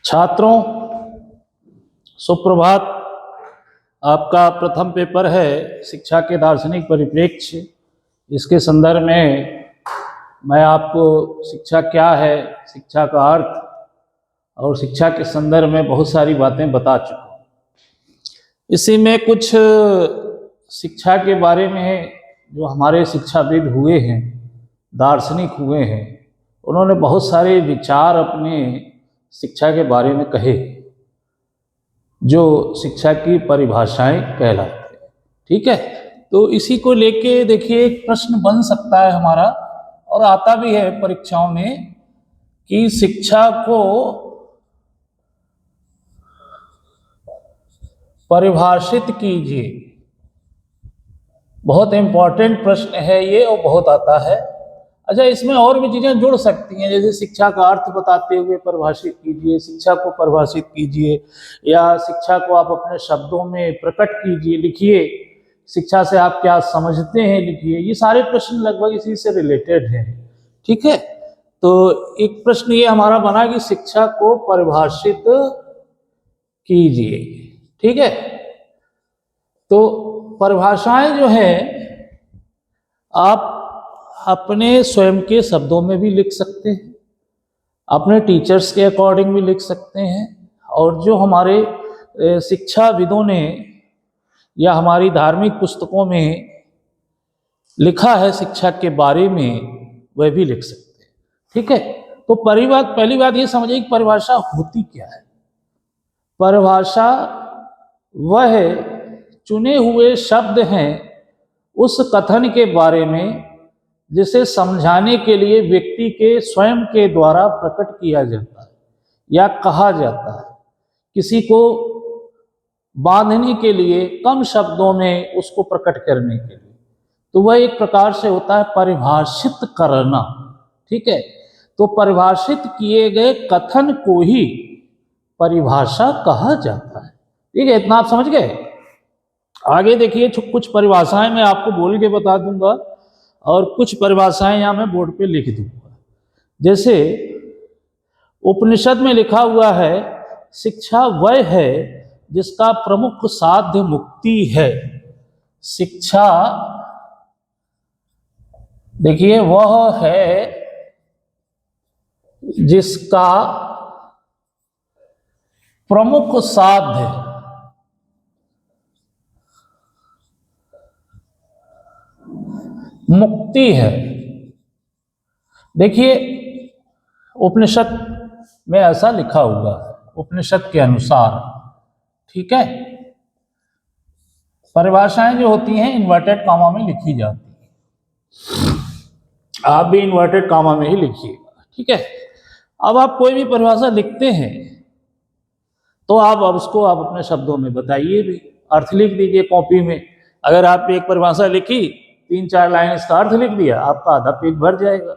छात्रों, सुप्रभात। आपका प्रथम पेपर है शिक्षा के दार्शनिक परिप्रेक्ष्य। इसके संदर्भ में मैं आपको शिक्षा क्या है, शिक्षा का अर्थ और शिक्षा के संदर्भ में बहुत सारी बातें बता चुका हूँ। इसी में कुछ शिक्षा के बारे में जो हमारे शिक्षाविद हुए हैं, दार्शनिक हुए हैं, उन्होंने बहुत सारे विचार अपने शिक्षा के बारे में कहे, जो शिक्षा की परिभाषाएं कहलाते हैं। ठीक है, तो इसी को लेके देखिए एक प्रश्न बन सकता है हमारा, और आता भी है परीक्षाओं में, कि शिक्षा को परिभाषित कीजिए। बहुत इंपॉर्टेंट प्रश्न है ये और बहुत आता है। अच्छा, इसमें और भी चीजें जुड़ सकती हैं, जैसे शिक्षा का अर्थ बताते हुए परिभाषित कीजिए, शिक्षा को परिभाषित कीजिए, या शिक्षा को आप अपने शब्दों में प्रकट कीजिए, लिखिए। शिक्षा से आप क्या समझते हैं, लिखिए। ये सारे प्रश्न लगभग इसी से रिलेटेड हैं। ठीक है, तो एक प्रश्न ये हमारा बना कि शिक्षा को परिभाषित कीजिए। ठीक है, तो परिभाषाएं जो है आप अपने स्वयं के शब्दों में भी लिख सकते हैं, अपने टीचर्स के अकॉर्डिंग भी लिख सकते हैं, और जो हमारे शिक्षाविदों ने या हमारी धार्मिक पुस्तकों में लिखा है शिक्षा के बारे में, वह भी लिख सकते हैं। ठीक है, तो पहली बात ये समझिए कि परिभाषा होती क्या है। परिभाषा वह चुने हुए शब्द हैं उस कथन के बारे में जिसे समझाने के लिए व्यक्ति के स्वयं के द्वारा प्रकट किया जाता है या कहा जाता है, किसी को बांधने के लिए, कम शब्दों में उसको प्रकट करने के लिए। तो वह एक प्रकार से होता है परिभाषित करना। ठीक है, तो परिभाषित किए गए कथन को ही परिभाषा कहा जाता है। ठीक है, इतना आप समझ गए। आगे देखिए, कुछ परिभाषाएं मैं आपको बोल के बता दूंगा और कुछ परिभाषाएं यहां मैं बोर्ड पे लिख दूंगा। जैसे उपनिषद में लिखा हुआ है, शिक्षा वह है जिसका प्रमुख साध्य मुक्ति है। शिक्षा, देखिए, वह है जिसका प्रमुख साध्य मुक्ति है। देखिए, उपनिषद में ऐसा लिखा हुआ है, उपनिषद के अनुसार। ठीक है, परिभाषाएं जो होती हैं इन्वर्टेड कॉमा में लिखी जाती हैं। आप भी इन्वर्टेड कॉमा में ही लिखिएगा। ठीक है, अब आप कोई भी परिभाषा लिखते हैं तो आप उसको आप अपने शब्दों में बताइए भी, अर्थ लिख दीजिए कॉपी में। अगर आपने एक परिभाषा लिखी, 3-4 लाइन इसका अर्थ लिख दिया, आपका आधा पेज भर जाएगा,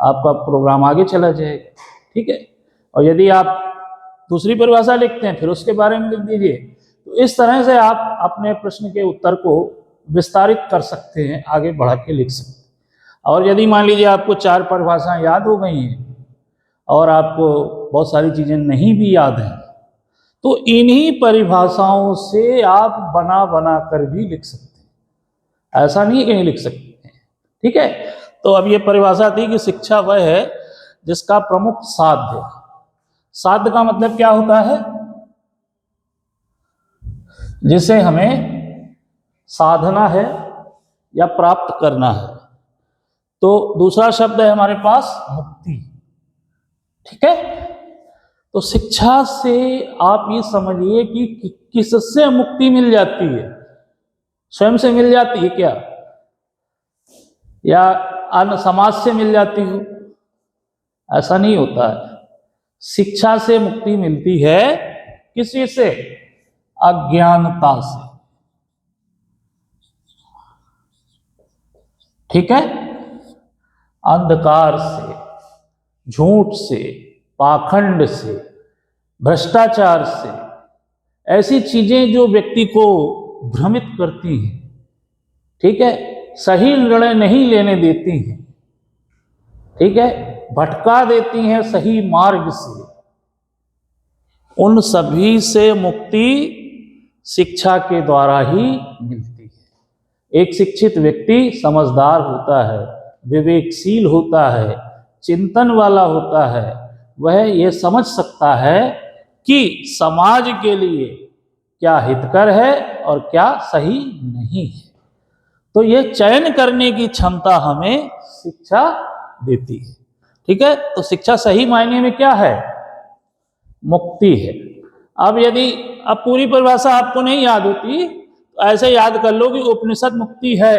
आपका प्रोग्राम आगे चला जाएगा। ठीक है, और यदि आप दूसरी परिभाषा लिखते हैं फिर उसके बारे में लिख दीजिए। तो इस तरह से आप अपने प्रश्न के उत्तर को विस्तारित कर सकते हैं, आगे बढ़ा के लिख सकते हैं। और यदि मान लीजिए आपको 4 परिभाषाएं याद हो गई हैं और आपको बहुत सारी चीजें नहीं भी याद हैं, तो इन्हीं परिभाषाओं से आप बना बना कर भी लिख सकते हैं। ऐसा नहीं है कि नहीं लिख सकते हैं। ठीक है, तो अब ये परिभाषा थी कि शिक्षा वह है जिसका प्रमुख साध्य। साध्य का मतलब क्या होता है? जिसे हमें साधना है या प्राप्त करना है। तो दूसरा शब्द है हमारे पास मुक्ति। ठीक है, तो शिक्षा से आप ये समझिए कि किससे मुक्ति मिल जाती है? स्वयं से मिल जाती है क्या, या अन्य समाज से मिल जाती हो? ऐसा नहीं होता है। शिक्षा से मुक्ति मिलती है किसी से? अज्ञानता से। ठीक है, अंधकार से, झूठ से, पाखंड से, भ्रष्टाचार से, ऐसी चीजें जो व्यक्ति को भ्रमित करती हैं। ठीक है, सही निर्णय नहीं लेने देती हैं। ठीक है, भटका देती हैं सही मार्ग से। उन सभी से मुक्ति शिक्षा के द्वारा ही मिलती है। एक शिक्षित व्यक्ति समझदार होता है, विवेकशील होता है, चिंतन वाला होता है। वह ये समझ सकता है कि समाज के लिए क्या हितकर है और क्या सही नहीं है। तो ये चयन करने की क्षमता हमें शिक्षा देती है। ठीक है, तो शिक्षा सही मायने में क्या है? मुक्ति है। अब यदि अब पूरी परिभाषा आपको नहीं याद होती तो ऐसे याद कर लो कि उपनिषद मुक्ति है।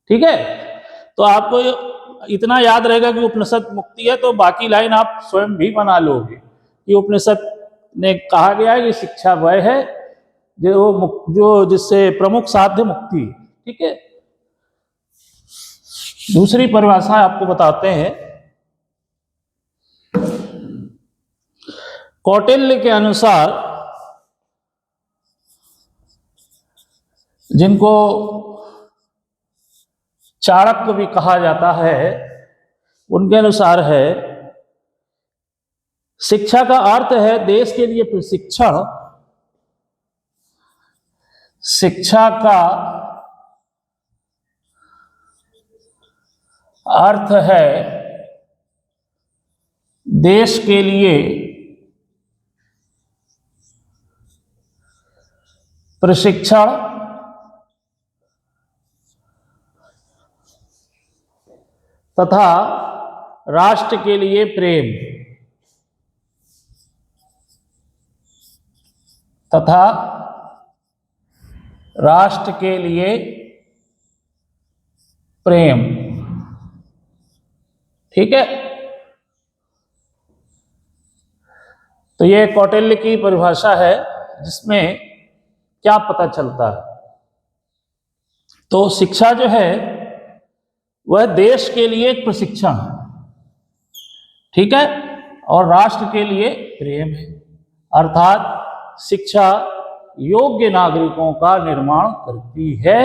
ठीक है, तो आपको इतना याद रहेगा कि उपनिषद मुक्ति है, तो बाकी लाइन आप स्वयं भी बना लोगे कि उपनिषद ने कहा गया है कि शिक्षा वह है जो जिससे प्रमुख साध्य मुक्ति है। ठीक है, दूसरी परिभाषा आपको बताते हैं। कौटिल्य के अनुसार, जिनको चाणक्य भी कहा जाता है, उनके अनुसार है शिक्षा का अर्थ है देश के लिए प्रशिक्षण। शिक्षा का अर्थ है देश के लिए प्रशिक्षण तथा राष्ट्र के लिए प्रेम तथा राष्ट्र के लिए प्रेम। ठीक है, तो ये कौटिल्य की परिभाषा है, जिसमें क्या पता चलता है? तो शिक्षा जो है वह देश के लिए एक प्रशिक्षण है। ठीक है, और राष्ट्र के लिए प्रेम है। अर्थात शिक्षा योग्य नागरिकों का निर्माण करती है,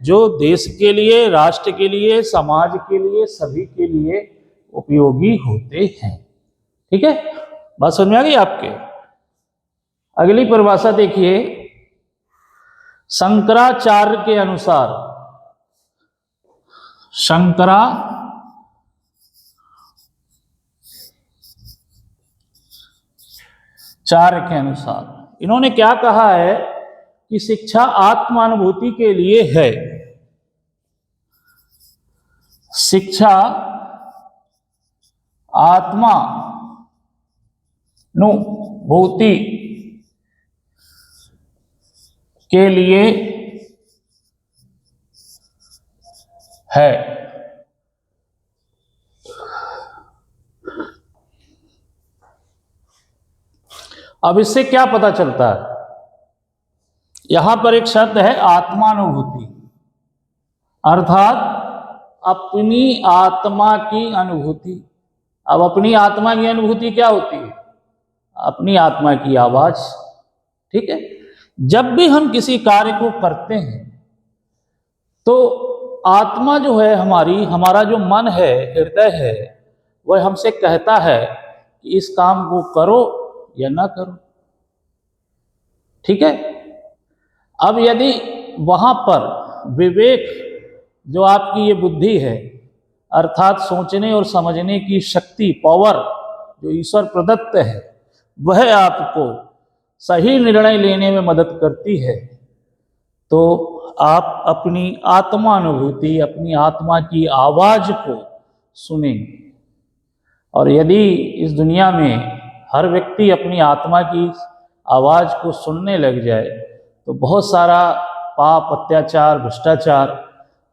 जो देश के लिए, राष्ट्र के लिए, समाज के लिए, सभी के लिए उपयोगी होते हैं। ठीक है, बात समझ में आ गई आपके? अगली परिभाषा देखिए। शंकराचार्य के अनुसार, शंकराचार्य के अनुसार इन्होंने क्या कहा है कि शिक्षा आत्मानुभूति के लिए है। शिक्षा आत्मानुभूति के लिए है। अब इससे क्या पता चलता है? यहां पर एक शब्द है आत्मानुभूति, अर्थात अपनी आत्मा की अनुभूति। अब अपनी आत्मा की अनुभूति क्या होती है? अपनी आत्मा की आवाज। ठीक है, जब भी हम किसी कार्य को करते हैं तो आत्मा जो है हमारी, हमारा जो मन है, हृदय है, वह हमसे कहता है कि इस काम को करो या ना करो। ठीक है, अब यदि वहां पर विवेक, जो आपकी ये बुद्धि है, अर्थात सोचने और समझने की शक्ति, पावर जो ईश्वर प्रदत्त है, वह आपको सही निर्णय लेने में मदद करती है, तो आप अपनी आत्मानुभूति, अपनी आत्मा की आवाज को सुनेंगे। और यदि इस दुनिया में हर व्यक्ति अपनी आत्मा की आवाज को सुनने लग जाए तो बहुत सारा पाप, अत्याचार, भ्रष्टाचार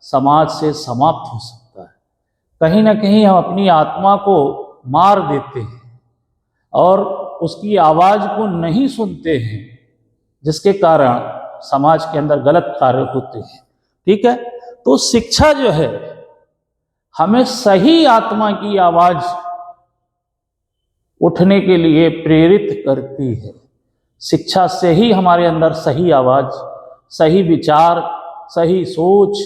समाज से समाप्त हो सकता है। कहीं ना कहीं हम अपनी आत्मा को मार देते हैं और उसकी आवाज को नहीं सुनते हैं, जिसके कारण समाज के अंदर गलत कार्य होते हैं। ठीक है, तो शिक्षा जो है हमें सही आत्मा की आवाज उठने के लिए प्रेरित करती है। शिक्षा से ही हमारे अंदर सही आवाज, सही विचार, सही सोच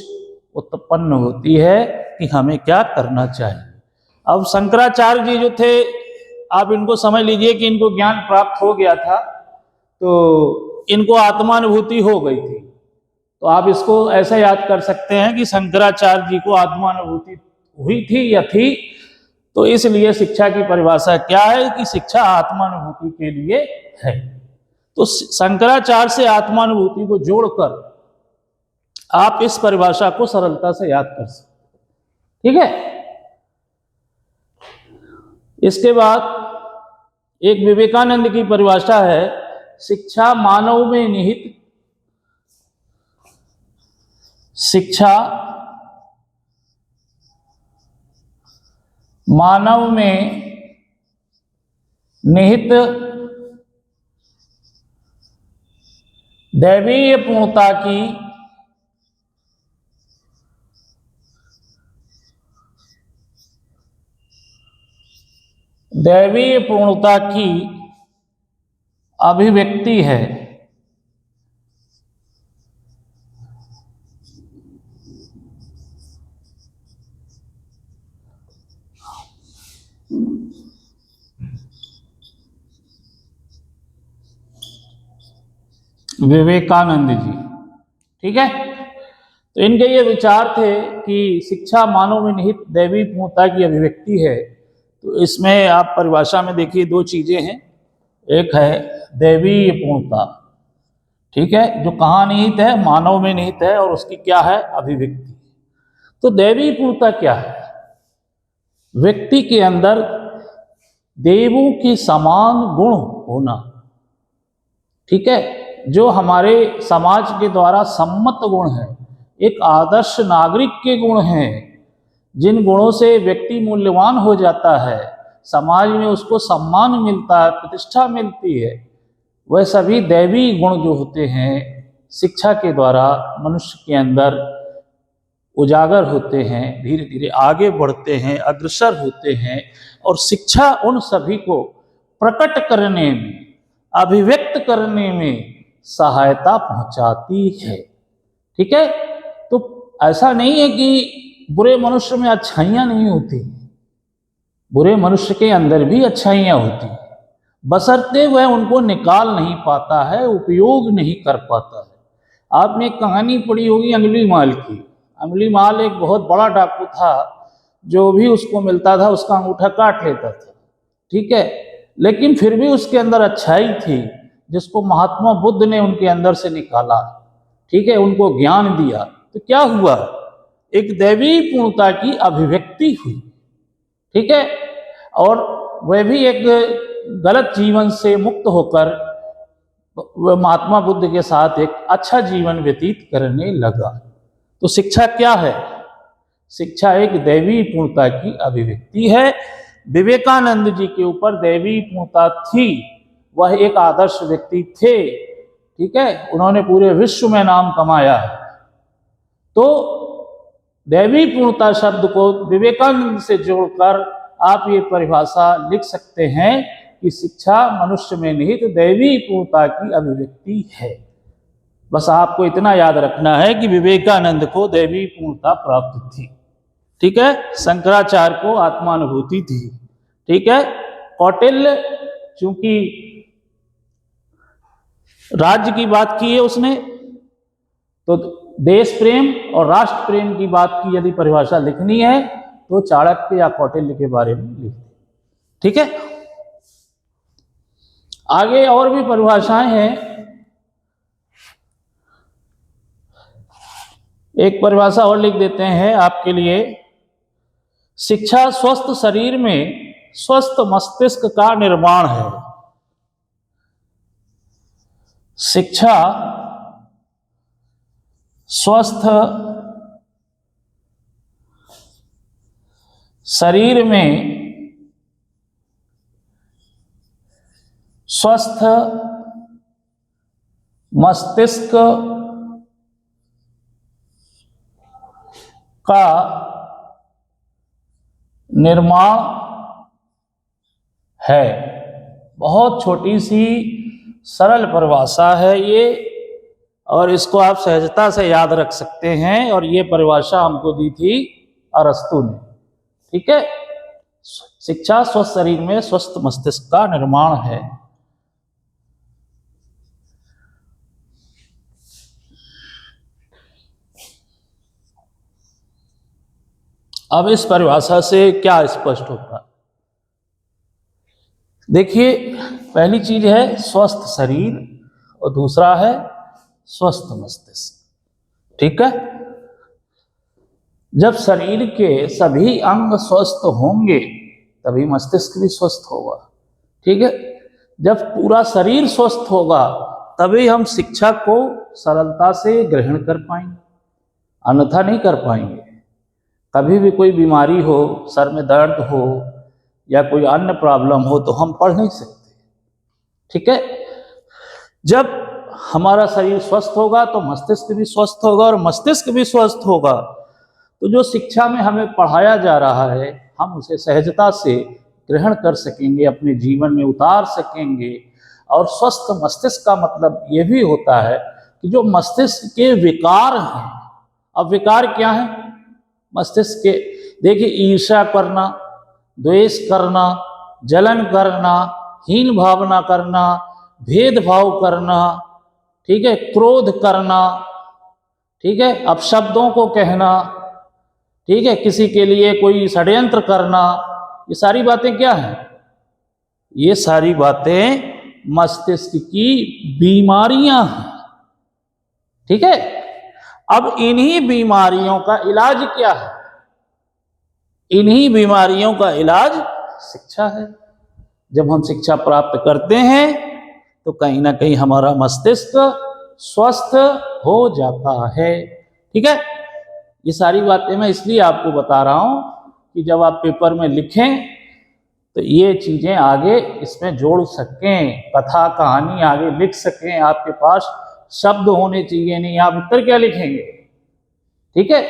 उत्पन्न होती है कि हमें क्या करना चाहिए। अब शंकराचार्य जी जो थे, आप इनको समझ लीजिए कि इनको ज्ञान प्राप्त हो गया था, तो इनको आत्मानुभूति हो गई थी। तो आप इसको ऐसा याद कर सकते हैं कि शंकराचार्य जी को आत्मानुभूति हुई थी या थी। तो इसलिए शिक्षा की परिभाषा क्या है कि शिक्षा आत्मानुभूति के लिए है। तो शंकराचार्य से आत्मानुभूति को जोड़कर आप इस परिभाषा को सरलता से याद कर सकते। ठीक है। इसके बाद एक विवेकानंद की परिभाषा है, शिक्षा मानव में निहित, शिक्षा मानव में निहित दैवीय पूर्णता की अभिव्यक्ति है। विवेकानंद जी, ठीक है। तो इनके ये विचार थे कि शिक्षा मानव में निहित दैवी पूर्णता की अभिव्यक्ति है। तो इसमें आप परिभाषा में देखिए दो चीजें हैं, एक है दैवीय पूर्णता, ठीक है, जो कहाँ निहित है, मानव में निहित है, और उसकी क्या है, अभिव्यक्ति। तो दैवीय पूर्णता क्या है? व्यक्ति के अंदर देवों के समान गुण होना, ठीक है, जो हमारे समाज के द्वारा सम्मत गुण है, एक आदर्श नागरिक के गुण हैं, जिन गुणों से व्यक्ति मूल्यवान हो जाता है, समाज में उसको सम्मान मिलता है, प्रतिष्ठा मिलती है, वह सभी दैवी गुण जो होते हैं शिक्षा के द्वारा मनुष्य के अंदर उजागर होते हैं, धीरे धीरे आगे बढ़ते हैं, अग्रसर होते हैं, और शिक्षा उन सभी को प्रकट करने में, अभिव्यक्त करने में सहायता पहुंचाती है। ठीक है। तो ऐसा नहीं है कि बुरे मनुष्य में अच्छाइयाँ नहीं होती, बुरे मनुष्य के अंदर भी अच्छाइयाँ होती, बशर्ते वह उनको निकाल नहीं पाता है, उपयोग नहीं कर पाता है। आपने एक कहानी पढ़ी होगी अंगुलीमाल की। अंगुलीमाल एक बहुत बड़ा डाकू था, जो भी उसको मिलता था उसका अंगूठा काट लेता था, ठीक है, लेकिन फिर भी उसके अंदर अच्छाई थी, जिसको महात्मा बुद्ध ने उनके अंदर से निकाला, ठीक है, उनको ज्ञान दिया। तो क्या हुआ, एक दैवी पूर्णता की अभिव्यक्ति हुई, ठीक है, और वह भी एक गलत जीवन से मुक्त होकर वह महात्मा बुद्ध के साथ एक अच्छा जीवन व्यतीत करने लगा। तो शिक्षा क्या है? शिक्षा एक दैवी पूर्णता की अभिव्यक्ति है। विवेकानंद जी के ऊपर दैवी पूर्णता थी, वह एक आदर्श व्यक्ति थे, ठीक है, उन्होंने पूरे विश्व में नाम कमाया है। तो दैवी पूर्णता शब्द को विवेकानंद से जोड़कर आप ये परिभाषा लिख सकते हैं कि शिक्षा मनुष्य में निहित दैवी पूर्णता की अभिव्यक्ति है। बस आपको इतना याद रखना है कि विवेकानंद को दैवी पूर्णता प्राप्त थी, ठीक है, शंकराचार्य को आत्मानुभूति थी, ठीक है, कौटिल्य चूंकि राज्य की बात की है उसने, तो देश प्रेम और राष्ट्र प्रेम की बात की यदि परिभाषा लिखनी है तो चाणक्य या कौटिल्य के बारे में लिखते, ठीक है। आगे और भी परिभाषाएं हैं। एक परिभाषा और लिख देते हैं आपके लिए, शिक्षा स्वस्थ शरीर में स्वस्थ मस्तिष्क का निर्माण है। शिक्षा स्वस्थ शरीर में स्वस्थ मस्तिष्क का निर्माण है। बहुत छोटी सी सरल परिभाषा है ये, और इसको आप सहजता से याद रख सकते हैं, और ये परिभाषा हमको दी थी अरस्तु ने, ठीक है। शिक्षा स्वस्थ शरीर में स्वस्थ मस्तिष्क का निर्माण है। अब इस परिभाषा से क्या स्पष्ट होता है? देखिए, पहली चीज है स्वस्थ शरीर और दूसरा है स्वस्थ मस्तिष्क। ठीक है, जब शरीर के सभी अंग स्वस्थ होंगे तभी मस्तिष्क भी स्वस्थ होगा। ठीक है, जब पूरा शरीर स्वस्थ होगा तभी हम शिक्षा को सरलता से ग्रहण कर पाएंगे, अन्यथा नहीं कर पाएंगे। कभी भी कोई बीमारी हो, सर में दर्द हो या कोई अन्य प्रॉब्लम हो तो हम पढ़ नहीं सकते। ठीक है, जब हमारा शरीर स्वस्थ होगा तो मस्तिष्क भी स्वस्थ होगा, और मस्तिष्क भी स्वस्थ होगा तो जो शिक्षा में हमें पढ़ाया जा रहा है हम उसे सहजता से ग्रहण कर सकेंगे, अपने जीवन में उतार सकेंगे। और स्वस्थ मस्तिष्क का मतलब ये भी होता है कि जो मस्तिष्क के विकार हैं, अब विकार क्या है मस्तिष्क के? देखिए, ईर्ष्या करना, द्वेष करना, जलन करना, हीन भावना करना, भेदभाव करना, ठीक है, क्रोध करना, ठीक है, अपशब्दों को कहना, ठीक है, किसी के लिए कोई षड्यंत्र करना, ये सारी बातें क्या हैं? ये सारी बातें मस्तिष्क की बीमारियां हैं। ठीक है, अब इन्हीं बीमारियों का इलाज क्या है? इन्हीं बीमारियों का इलाज शिक्षा है। जब हम शिक्षा प्राप्त करते हैं तो कहीं ना कहीं हमारा मस्तिष्क स्वस्थ हो जाता है। ठीक है, ये सारी बातें मैं इसलिए आपको बता रहा हूं कि जब आप पेपर में लिखें तो ये चीजें आगे इसमें जोड़ सकें, कथा कहानी आगे लिख सकें। आपके पास शब्द होने चाहिए, नहीं आप उत्तर क्या लिखेंगे? ठीक है,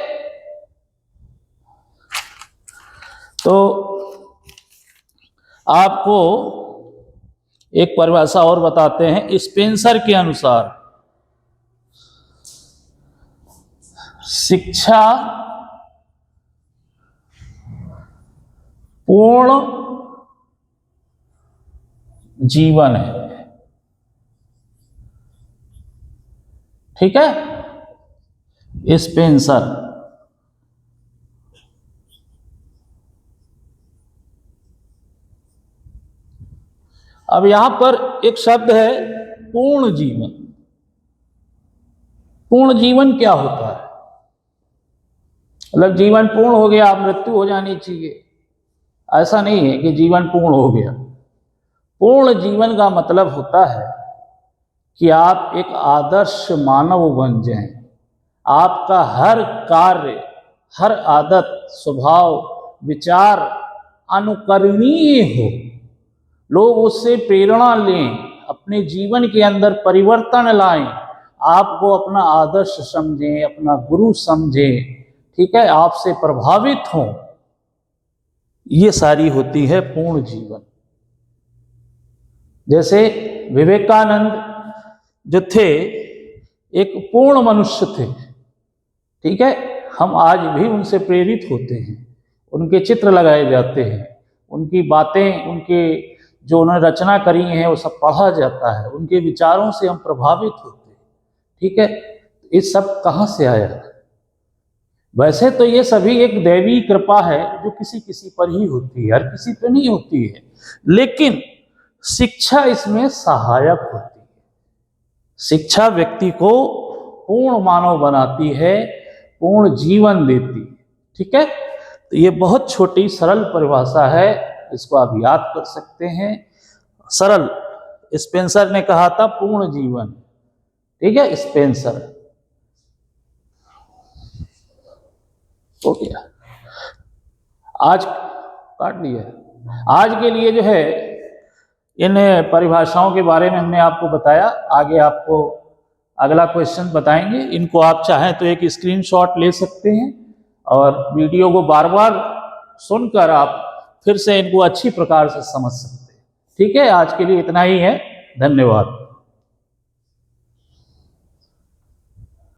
तो आपको एक परिभाषा और बताते हैं। स्पेंसर के अनुसार शिक्षा पूर्ण जीवन है। ठीक है, स्पेंसर अब यहां पर एक शब्द है पूर्ण जीवन। पूर्ण जीवन क्या होता है? मतलब जीवन पूर्ण हो गया, मृत्यु हो जानी चाहिए, ऐसा नहीं है कि जीवन पूर्ण हो गया। पूर्ण जीवन का मतलब होता है कि आप एक आदर्श मानव बन जाएं, आपका हर कार्य, हर आदत, स्वभाव, विचार अनुकरणीय हो, लोग उससे प्रेरणा लें, अपने जीवन के अंदर परिवर्तन लाएं, आपको अपना आदर्श समझें, अपना गुरु समझें। ठीक है, आपसे प्रभावित हों। ये सारी होती है पूर्ण जीवन। जैसे विवेकानंद जो थे एक पूर्ण मनुष्य थे। ठीक है, हम आज भी उनसे प्रेरित होते हैं, उनके चित्र लगाए जाते हैं, उनकी बातें, उनके जो उन्होंने रचना करी हैं वो सब पढ़ा जाता है, उनके विचारों से हम प्रभावित होते हैं। ठीक है, ये सब कहाँ से आया? वैसे तो ये सभी एक दैवी कृपा है जो किसी किसी पर ही होती है, हर किसी पर नहीं होती है, लेकिन शिक्षा इसमें सहायक होती है। शिक्षा व्यक्ति को पूर्ण मानव बनाती है, पूर्ण जीवन देती है। ठीक है, तो ये बहुत छोटी सरल परिभाषा है, इसको आप याद कर सकते हैं। सरल, स्पेंसर ने कहा था पूर्ण जीवन। ठीक है, स्पेंसर हो गया। आज काट लिया। आज के लिए जो है इन परिभाषाओं के बारे में हमने आपको बताया। आगे आपको अगला क्वेश्चन बताएंगे। इनको आप चाहें तो एक स्क्रीनशॉट ले सकते हैं और वीडियो को बार बार सुनकर आप फिर से इनको अच्छी प्रकार से समझ सकते हैं। ठीक है, आज के लिए इतना ही है। धन्यवाद।